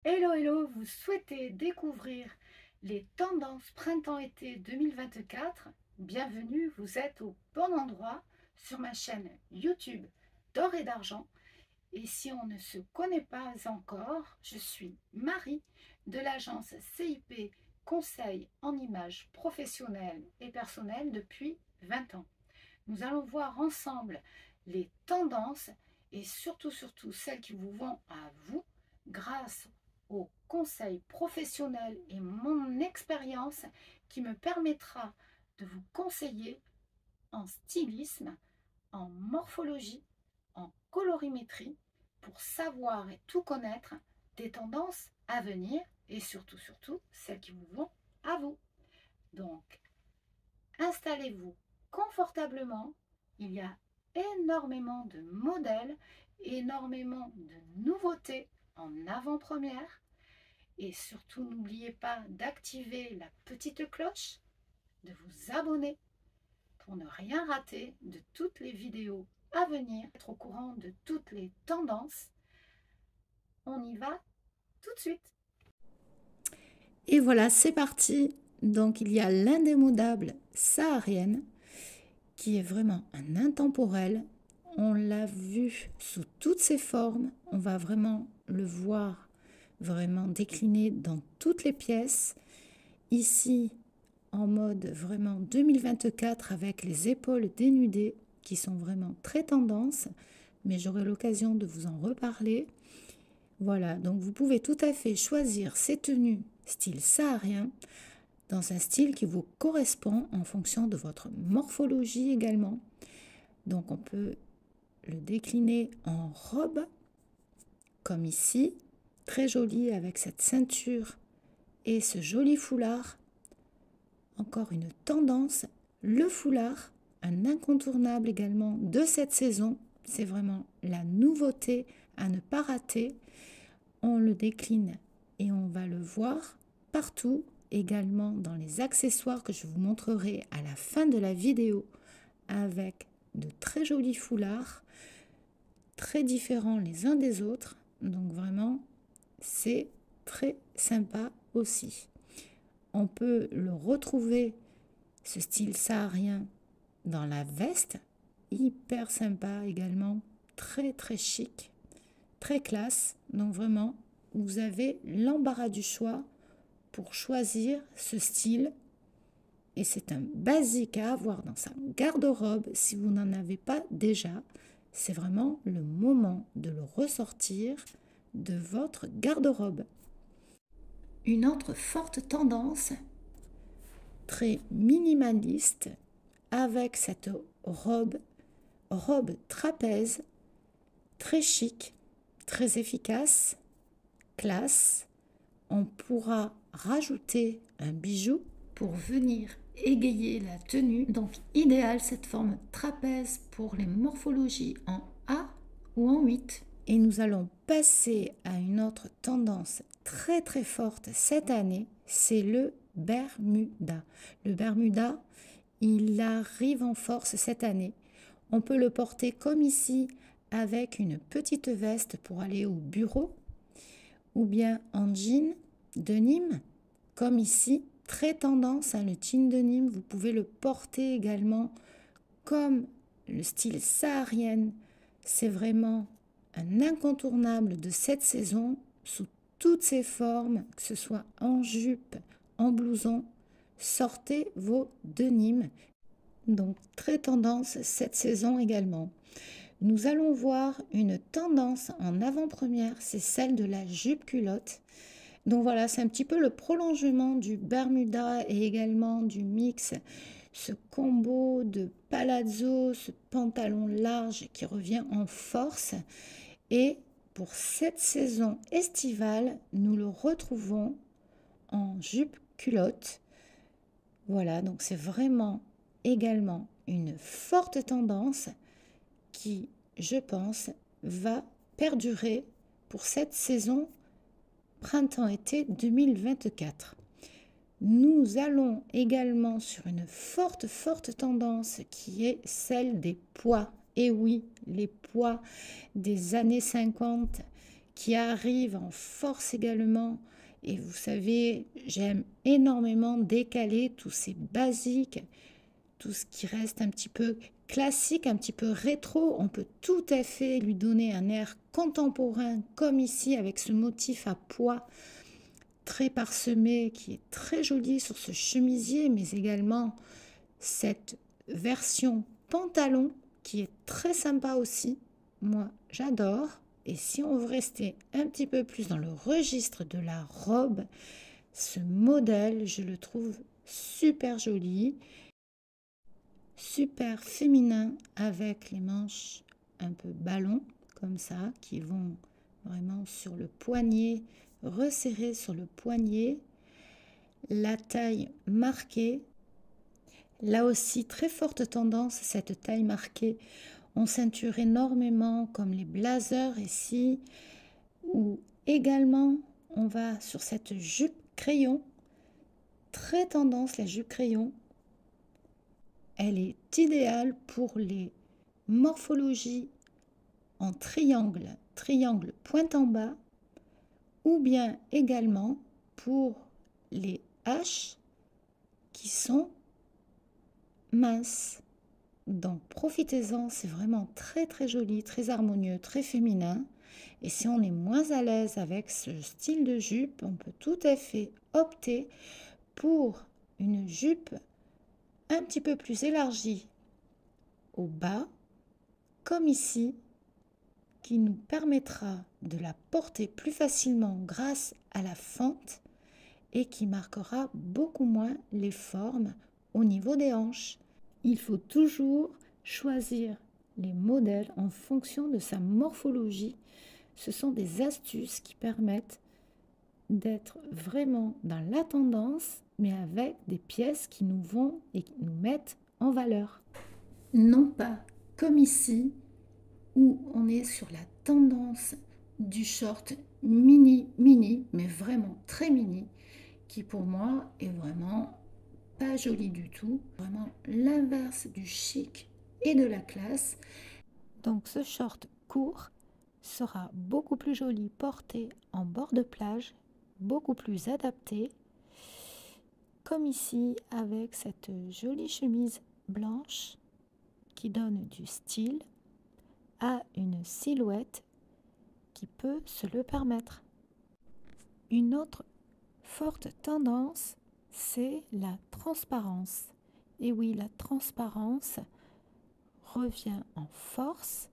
Hello, hello, vous souhaitez découvrir les tendances printemps-été 2024? Bienvenue, vous êtes au bon endroit sur ma chaîne YouTube d'or et d'argent. Et si on ne se connaît pas encore, je suis Marie de l'agence CIP Conseil en images professionnelles et personnelles depuis 20 ans. Nous allons voir ensemble les tendances et surtout celles qui vous vont à vous grâce aux conseils professionnels et mon expérience qui me permettra de vous conseiller en stylisme, en morphologie, en colorimétrie pour savoir et tout connaître des tendances à venir et surtout celles qui vous vont à vous. Donc, installez-vous confortablement. Il y a énormément de modèles, énormément de nouveautés en avant-première. Et surtout, n'oubliez pas d'activer la petite cloche, de vous abonner pour ne rien rater de toutes les vidéos à venir, être au courant de toutes les tendances. On y va tout de suite. Et voilà, c'est parti. Donc, il y a l'indémodable saharienne qui est vraiment un intemporel. On l'a vu sous toutes ses formes. On va vraiment le voir vraiment décliné dans toutes les pièces. Ici, en mode vraiment 2024 avec les épaules dénudées qui sont vraiment très tendance. Mais j'aurai l'occasion de vous en reparler. Voilà, donc vous pouvez tout à fait choisir ces tenues style saharien dans un style qui vous correspond en fonction de votre morphologie également. Donc on peut le décliner en robe, comme ici, très jolie avec cette ceinture et ce joli foulard. Encore une tendance, le foulard, un incontournable également de cette saison. C'est vraiment la nouveauté à ne pas rater. On le décline et on va le voir partout, également dans les accessoires que je vous montrerai à la fin de la vidéo avec de très jolis foulards, très différents les uns des autres. Donc vraiment, c'est très sympa aussi. On peut le retrouver, ce style saharien, dans la veste, hyper sympa également, très chic, très classe. Donc vraiment, vous avez l'embarras du choix pour choisir ce style. Et c'est un basique à avoir dans sa garde-robe si vous n'en avez pas déjà. C'est vraiment le moment de le ressortir de votre garde-robe. Une autre forte tendance, très minimaliste, avec cette robe trapèze, très chic, très efficace, classe. On pourra rajouter un bijou pour venir égayer la tenue. Donc idéal cette forme trapèze pour les morphologies en A ou en 8. Et nous allons passer à une autre tendance très forte cette année, c'est le Bermuda. Le Bermuda, il arrive en force cette année. On peut le porter comme ici avec une petite veste pour aller au bureau ou bien en jean de Nîmes, comme ici, très tendance à le jean de Nîmes. Vous pouvez le porter également comme le style saharienne. C'est vraiment un incontournable de cette saison sous toutes ses formes, que ce soit en jupe, en blouson. Sortez vos denims. Donc très tendance cette saison également. Nous allons voir une tendance en avant-première, c'est celle de la jupe culotte. Donc voilà, c'est un petit peu le prolongement du Bermuda et également du mix. Ce combo de palazzo, ce pantalon large qui revient en force. Et pour cette saison estivale, nous le retrouvons en jupe culotte. Voilà, donc c'est vraiment également une forte tendance qui, je pense, va perdurer pour cette saison printemps-été 2024. Nous allons également sur une forte tendance qui est celle des pois. Et oui, les pois des années 50 qui arrive en force également. Et vous savez, j'aime énormément décaler tous ces basiques, tout ce qui reste un petit peu classique, un petit peu rétro. On peut tout à fait lui donner un air contemporain, comme ici, avec ce motif à pois très parsemé, qui est très joli sur ce chemisier, mais également cette version pantalon, qui est très sympa aussi. Moi, j'adore. Et si on veut rester un petit peu plus dans le registre de la robe, ce modèle, je le trouve super joli, super féminin, avec les manches un peu ballon, comme ça, qui vont vraiment sur le poignet, resserrées sur le poignet, la taille marquée. Là aussi, très forte tendance, cette taille marquée. On ceinture énormément, comme les blazers ici, ou également, on va sur cette jupe crayon. Très tendance, la jupe crayon. Elle est idéale pour les morphologies en triangle, triangle pointe en bas, ou bien également pour les haches qui sont minces. Donc profitez-en, c'est vraiment très très joli, très harmonieux, très féminin. Et si on est moins à l'aise avec ce style de jupe, on peut tout à fait opter pour une jupe un petit peu plus élargie au bas, comme ici, qui nous permettra de la porter plus facilement grâce à la fente et qui marquera beaucoup moins les formes au niveau des hanches. Il faut toujours choisir les modèles en fonction de sa morphologie. Ce sont des astuces qui permettent d'être vraiment dans la tendance, mais avec des pièces qui nous vont et qui nous mettent en valeur. Non pas comme ici, où on est sur la tendance du short mini, mais vraiment très mini, qui pour moi est vraiment pas joli du tout, vraiment l'inverse du chic et de la classe. Donc ce short court sera beaucoup plus joli porté en bord de plage, beaucoup plus adapté, comme ici avec cette jolie chemise blanche qui donne du style à une silhouette qui peut se le permettre. Une autre forte tendance, c'est la transparence. Et oui, la transparence revient en force.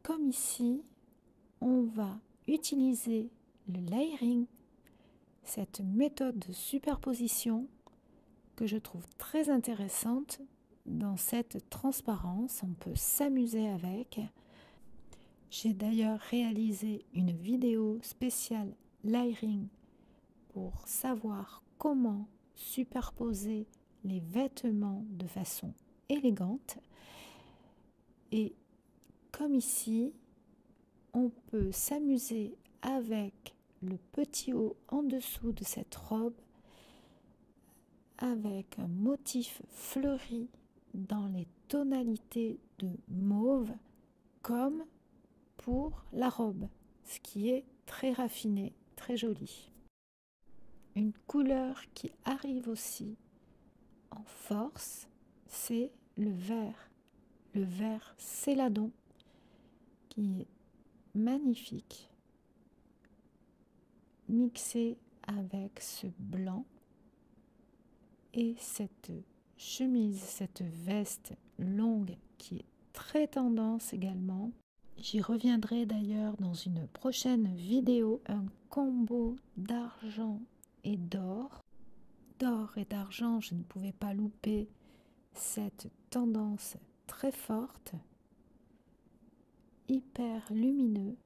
Comme ici, on va utiliser le layering, cette méthode de superposition que je trouve très intéressante. Dans cette transparence, on peut s'amuser avec. J'ai d'ailleurs réalisé une vidéo spéciale layering pour savoir comment superposer les vêtements de façon élégante. Et comme ici, on peut s'amuser avec le petit haut en dessous de cette robe, avec un motif fleuri dans les tonalités de mauve, comme pour la robe, ce qui est très raffiné, très joli. Une couleur qui arrive aussi en force, c'est le vert céladon, qui est magnifique, mixé avec ce blanc et cette chemise, cette veste longue qui est très tendance également. J'y reviendrai d'ailleurs dans une prochaine vidéo, un combo d'argent et d'or. D'or et d'argent, je ne pouvais pas louper cette tendance très forte, hyper lumineux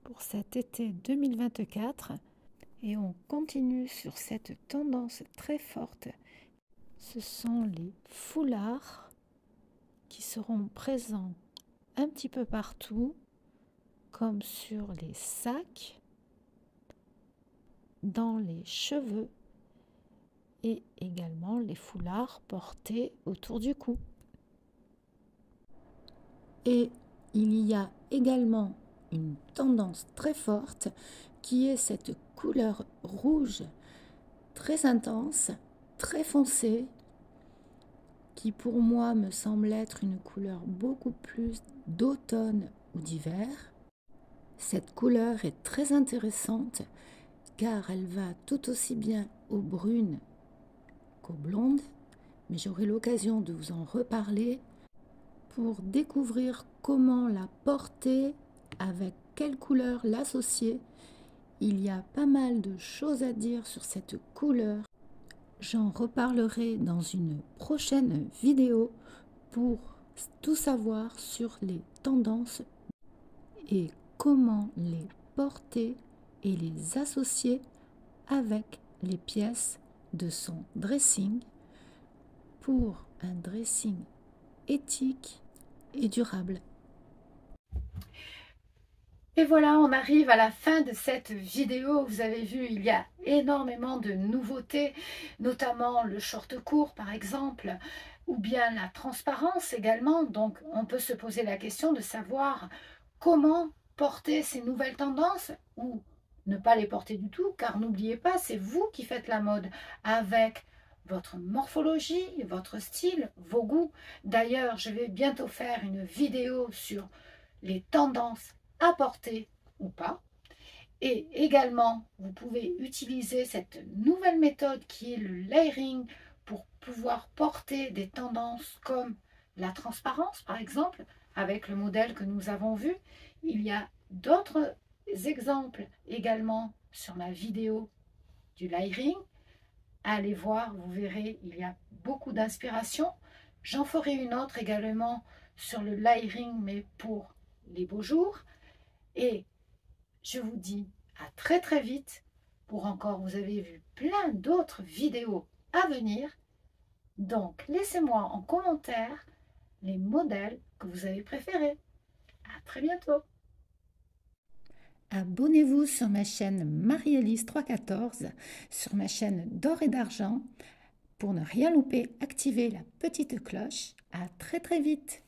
pour cet été 2024. Et on continue sur cette tendance très forte. Ce sont les foulards qui seront présents un petit peu partout, comme sur les sacs, dans les cheveux et également les foulards portés autour du cou. Et il y a également une tendance très forte qui est cette couleur rouge très intense, très foncée, qui pour moi me semble être une couleur beaucoup plus d'automne ou d'hiver. Cette couleur est très intéressante car elle va tout aussi bien aux brunes qu'aux blondes, mais j'aurai l'occasion de vous en reparler pour découvrir comment la porter, avec quelle couleur l'associer. Il y a pas mal de choses à dire sur cette couleur. J'en reparlerai dans une prochaine vidéo pour tout savoir sur les tendances et comment les porter et les associer avec les pièces de son dressing pour un dressing éthique et durable. Et voilà, on arrive à la fin de cette vidéo. Vous avez vu, il y a énormément de nouveautés, notamment le short court par exemple, ou bien la transparence également. Donc on peut se poser la question de savoir comment porter ces nouvelles tendances ou ne pas les porter du tout, car n'oubliez pas, c'est vous qui faites la mode avec votre morphologie, votre style, vos goûts. D'ailleurs, je vais bientôt faire une vidéo sur les tendances à porter ou pas. Et également, vous pouvez utiliser cette nouvelle méthode qui est le layering pour pouvoir porter des tendances comme la transparence, par exemple, avec le modèle que nous avons vu. Il y a d'autres exemples également sur ma vidéo du layering. Allez voir, vous verrez, il y a beaucoup d'inspiration. J'en ferai une autre également sur le layering, mais pour les beaux jours. Et je vous dis à très très vite pour encore, vous avez vu plein d'autres vidéos à venir. Donc laissez-moi en commentaire les modèles que vous avez préférés. À très bientôt. Abonnez-vous sur ma chaîne Marie-Élise 314, sur ma chaîne d'or et d'argent. Pour ne rien louper, activez la petite cloche. À très très vite.